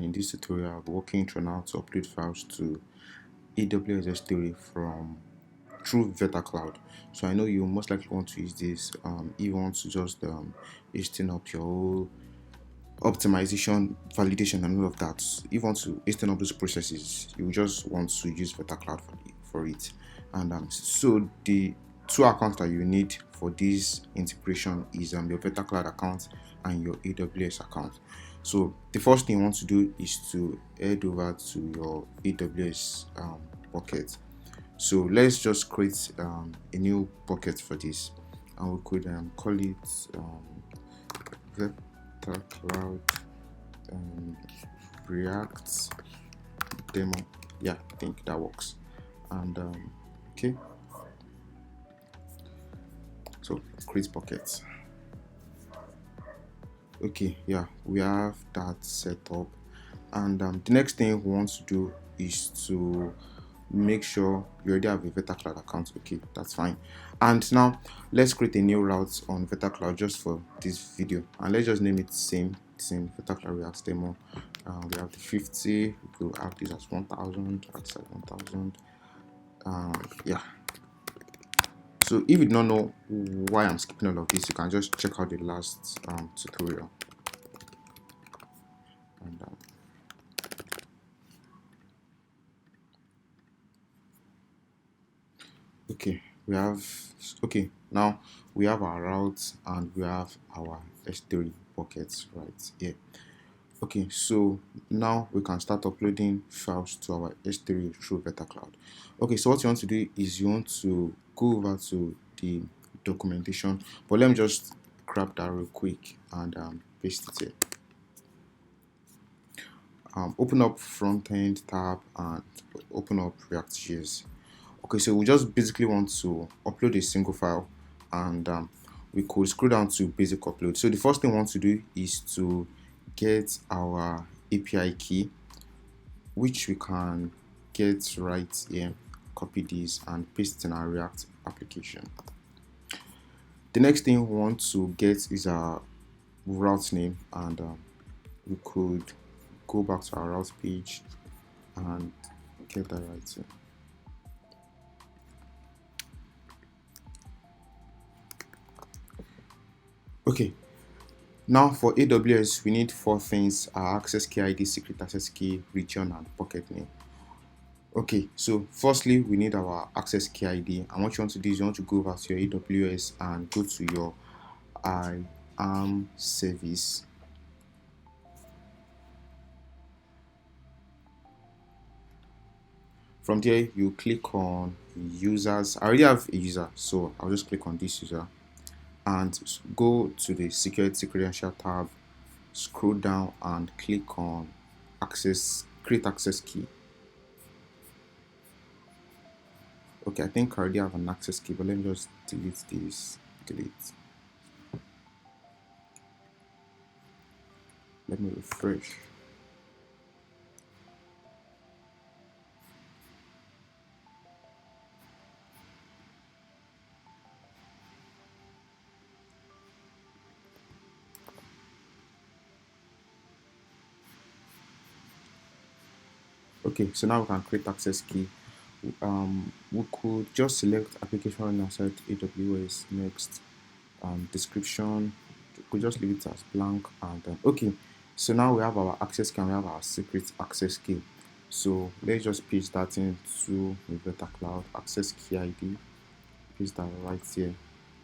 in this tutorial I'll be walking through how to upload files to AWS S3 through vetaCloud. So I know you most likely want to use this if you want to just hasten up your whole optimization, validation, and all of that. If you want to hasten up those processes, you just want to use vetaCloud for it. And so the two accounts that you need for this integration is your vetaCloud account and your AWS account. So the first thing you want to do is to head over to your AWS bucket. So let's just create a new bucket for this, and we could call it vetaCloud React demo. Yeah, I think that works. And okay, so create bucket. Okay, yeah, we have that set up, and the next thing we want to do is to make sure you already have a vetaCloud account. Okay, that's fine. And now let's create a new route on vetaCloud just for this video, and let's just name it same vetaCloud React demo. We have the 50. We will have this as 1000. That's like 1000. Yeah. So if you don't know why I'm skipping all of this, you can just check out the last tutorial. And okay, now we have our routes and we have our S3 buckets right here. Okay, so now we can start uploading files to our S3 through vetaCloud. Okay, so what you want to do is you want to go over to the documentation, but let me just grab that real quick and paste it here. Open up front end tab and open up ReactJS. Okay, so we just basically want to upload a single file, and we could scroll down to basic upload. So the first thing we want to do is to get our API key, which we can get right here. Copy this and paste it in our React application. The next thing we want to get is our route name, and we could go back to our route page and get that right here. Okay, now for AWS we need 4 things: our access key ID, secret access key, region, and bucket name. Okay, so firstly we need our access key ID, and what you want to do is you want to go over to your AWS and go to your IAM service. From there you click on users. I already have a user, so I'll just click on this user and go to the security credential tab, scroll down and click on create access key. Okay, I think I already have an access key, but let me just delete this. Let me refresh. Okay, so now we can create access key. We could just select application running outside AWS, next, description. We could just leave it as blank, and then okay. So now we have our access key and we have our secret access key. So let's just paste that into the vetaCloud access key ID. Paste that right here,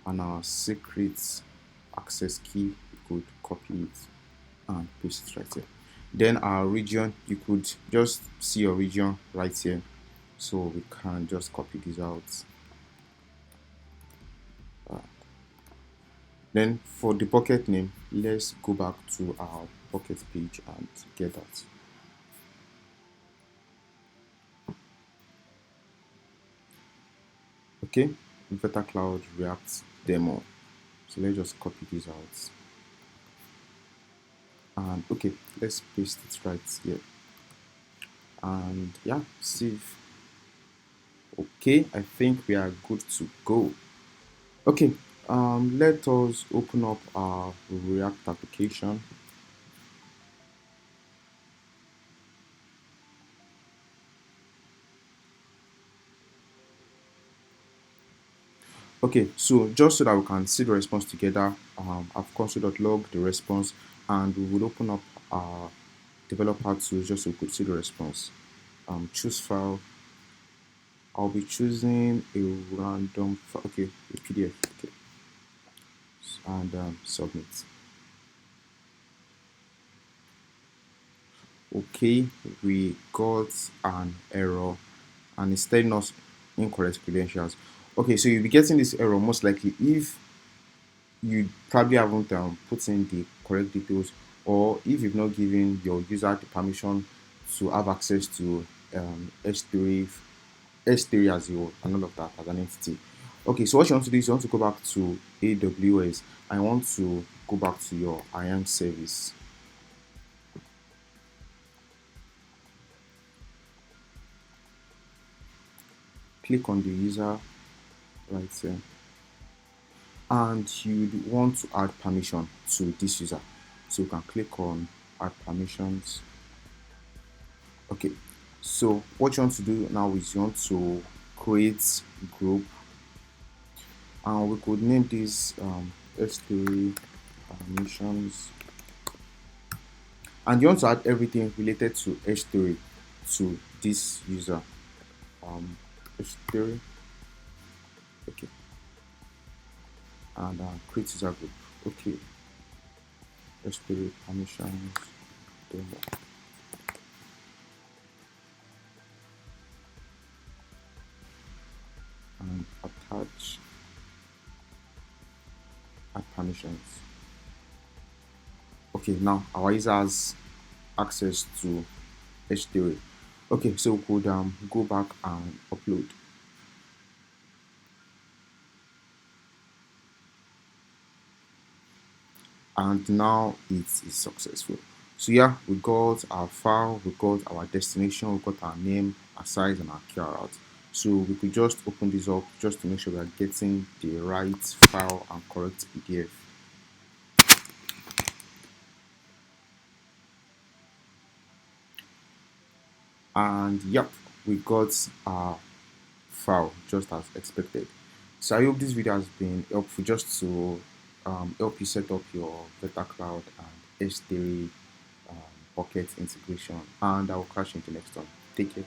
and our secret access key, we could copy it and paste it right here. Then our region, you could just see your region right here, so we can just copy this out. Then for the bucket name, let's go back to our bucket page and get that. Okay, vetaCloud React demo. So let's just copy this out. And okay, let's paste it right here. And yeah, save. Okay, I think we are good to go. Okay, let us open up our React application. Okay, so just so that we can see the response together, I've console.log the response, and we would open up our developer tool just so we could see the response. Choose file. I'll be choosing a random file, okay, a PDF, okay, and submit. Okay, we got an error, and it's telling us incorrect credentials. Okay, so you'll be getting this error most likely if you probably haven't put in the correct details, or if you've not given your user the permission to have access to S3, S3 as your and all of that as an entity. Okay, so what you want to do is you want to go back to AWS. I want to go back to your IAM service. Click on the user right here, and you'd want to add permission to this user. So you can click on add permissions. Okay, so what you want to do now is you want to create group, and we could name this S3 permissions, and you want to add everything related to S3 to this user. S3, okay, and create user group. Okay, S3 permissions demo, and attach add permissions. Okay, now our user has access to H3. Okay, so we could go back and upload. And now it is successful. So yeah, we got our file, we got our destination, we got our name, our size, and our key route. So we could just open this up just to make sure we are getting the right file and correct PDF. And yep, we got our file just as expected. So I hope this video has been helpful just to help you set up your vetaCloud and S3 bucket integration. And I will catch you in the next one. Take care.